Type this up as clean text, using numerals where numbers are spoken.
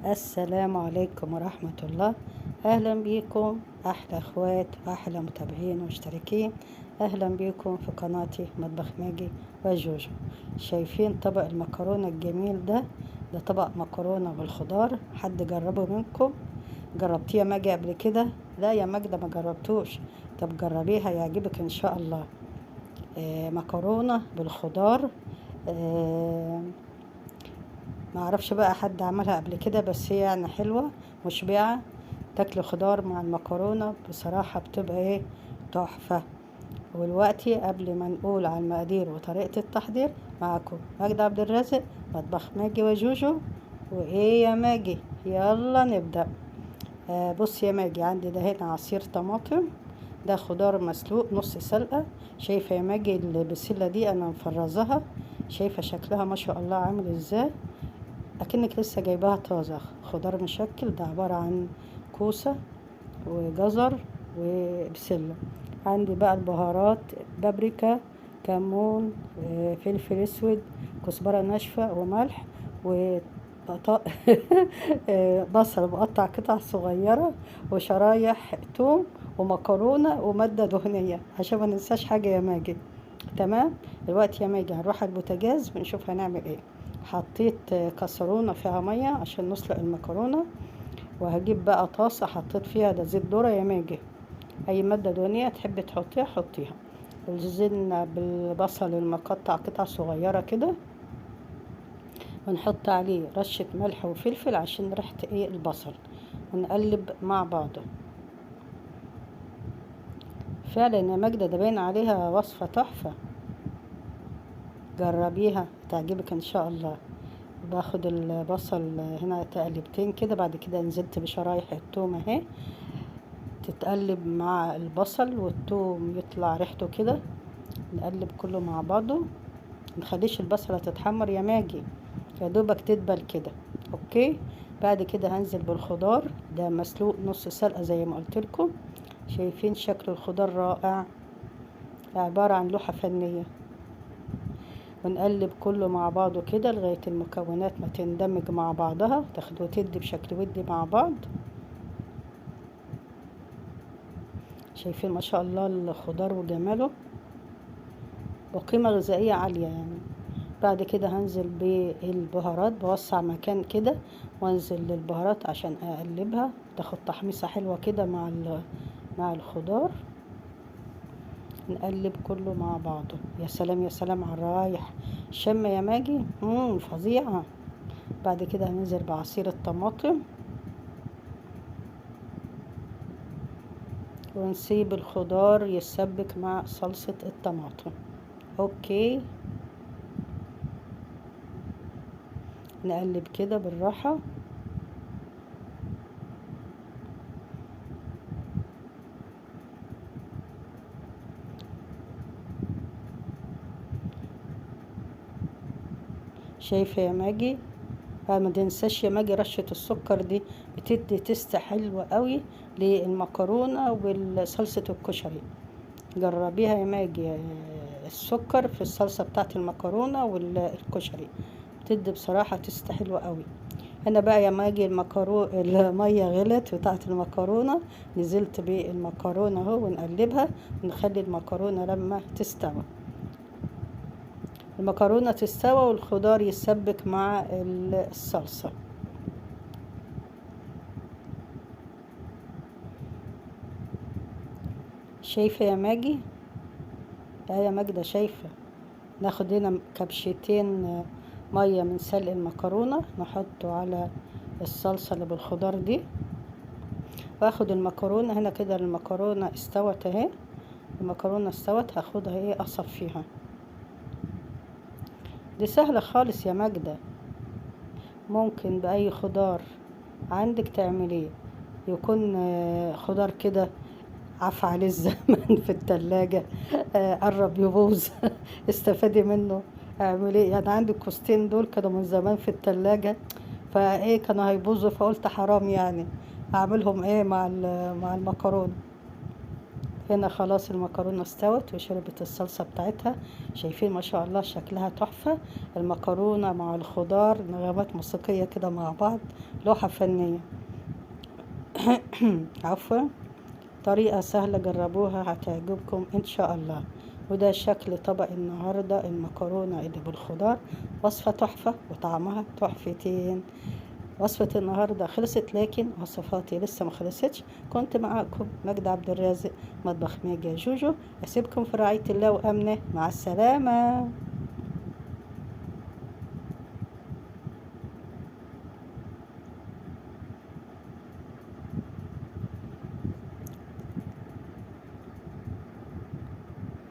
السلام عليكم ورحمة الله. أهلا بيكم أحلى أخوات وأحلى متابعين ومشتركين. أهلا بيكم في قناتي مطبخ ماجي وجوجو. شايفين طبق المكرونة الجميل ده؟ ده طبق مكرونة بالخضار. حد جربه منكم؟ جربتيه يا ماجي قبل كده؟ لا يا ماجدة ما جربتوش. طب جربيها يعجبك إن شاء الله. مكرونة بالخضار. آه ما اعرفش بقى حد عملها قبل كده، بس هي يعني حلوة مشبعة. تاكل خضار مع المكرونة بصراحة بتبقى ايه، تحفة. والوقتي قبل ما نقول على المقادير وطريقة التحضير، معكم ماجدة عبد الرازق، مطبخ ماجي وجوجو. وايه يا ماجي، يلا نبدأ. بص يا ماجي، عندي ده هنا عصير طماطم، ده خضار مسلوق نص سلقة. شايفة يا ماجي البسلة دي انا مفرزها؟ شايفة شكلها ما شاء الله عامل ازاي، اكنك لسه جايباها طازه. خضار مشكل، ده عباره عن كوسه وجزر وبسله. عندي بقى البهارات: بابريكا، كمون، فلفل اسود، كزبره ناشفه وملح و بصل مقطع قطع صغيره، وشرايح توم، ومكرونه وماده دهنيه عشان ما ننساش حاجه يا ماجد. تمام. دلوقتي يا ماجي هنروح على البوتاجاز ونشوف هنعمل ايه. حطيت كسرونة فيها مية عشان نسلق المكرونة، وهجيب بقى طاسة حطيت فيها ده زيت ذرة يا ماجي. اي مادة دهنية تحبي تحطيها حطيها. وزينا بالبصل المقطع قطع صغيرة كده، ونحط عليه رشة ملح وفلفل عشان ريحة ايه البصل، ونقلب مع بعضه. فعلا يا ماجدة ده باين عليها وصفة تحفة، جربيها تعجبك ان شاء الله. باخد البصل هنا تقلبتين كده، بعد كده نزلت بشرايح التوم اهي، تتقلب مع البصل والثوم يطلع ريحته كده. نقلب كله مع بعضه، مخليش البصلة تتحمر يا ماجي، يا دوبك تدبل كده. اوكي. بعد كده هنزل بالخضار، ده مسلوق نص سلقة زي ما قلت لكم. شايفين شكل الخضار رائع، عبارة عن لوحة فنية. ونقلب كله مع بعضه كده لغاية المكونات ما تندمج مع بعضها، تاخد وتدي بشكل ودي مع بعض. شايفين ما شاء الله الخضار وجماله، وقيمة غذائية عالية يعني. بعد كده هنزل بالبهارات، بوسع مكان كده وانزل للبهارات عشان اقلبها، تاخد تحميصة حلوة كده مع الخضار. نقلب كله مع بعضه. يا سلام يا سلام على الرايح، شم يا ماجي فظيعة. بعد كده هننزل بعصير الطماطم، ونسيب الخضار يتسبك مع صلصة الطماطم. اوكي. نقلب كده بالراحة. شايفة يا ماجي؟ ما تنساش يا ماجي رشة السكر دي، بتدي تست حلوة قوي للمكرونة والصلصة الكشري. جربيها يا ماجي، السكر في الصلصة بتاعت المكرونة والكشري بتدي بصراحة تست حلوة قوي. هنا بقى يا ماجي المية غلت بتاعت المكرونة، نزلت بالمكرونة اهو ونقلبها، ونخلي المكرونة لما تستوي، المكرونة تستوى والخضار يتسبك مع الصلصة. شايفة يا ماجي؟ يا ماجدة شايفة؟ ناخد هنا كبشتين مية من سلق المكرونة، نحطه على الصلصة اللي بالخضار دي، واخد المكرونة هنا كده. المكرونة استوت اهي، المكرونة استوت، هاخدها ايه اصفيها. دي سهلة خالص يا ماجدة، ممكن بأي خضار عندك تعمليه. يكون خضار كده عفى عليه الزمن في التلاجة، قرب يبوظ استفادي منه. اعملي يعني، عندي الكوستين دول كانوا من زمان في التلاجة، فايه كانوا هيبوظوا، فقلت حرام يعني اعملهم ايه مع المكرونة. هنا خلاص المكرونة استوت وشربت الصلصة بتاعتها. شايفين ما شاء الله شكلها تحفة، المكرونة مع الخضار نغمات موسيقية كده مع بعض، لوحة فنية. عفوا. طريقة سهلة، جربوها هتعجبكم إن شاء الله. وده شكل طبق النهاردة، المكرونة اللي بالخضار، وصفة تحفة وطعمها تحفتين. وصفة النهاردة خلصت، لكن وصفاتي لسه ما خلصتش. كنت معاكم مجدة عبد الرازق، مطبخ ماجي جوجو. أسيبكم في رعاية الله وأمنه، مع السلامة.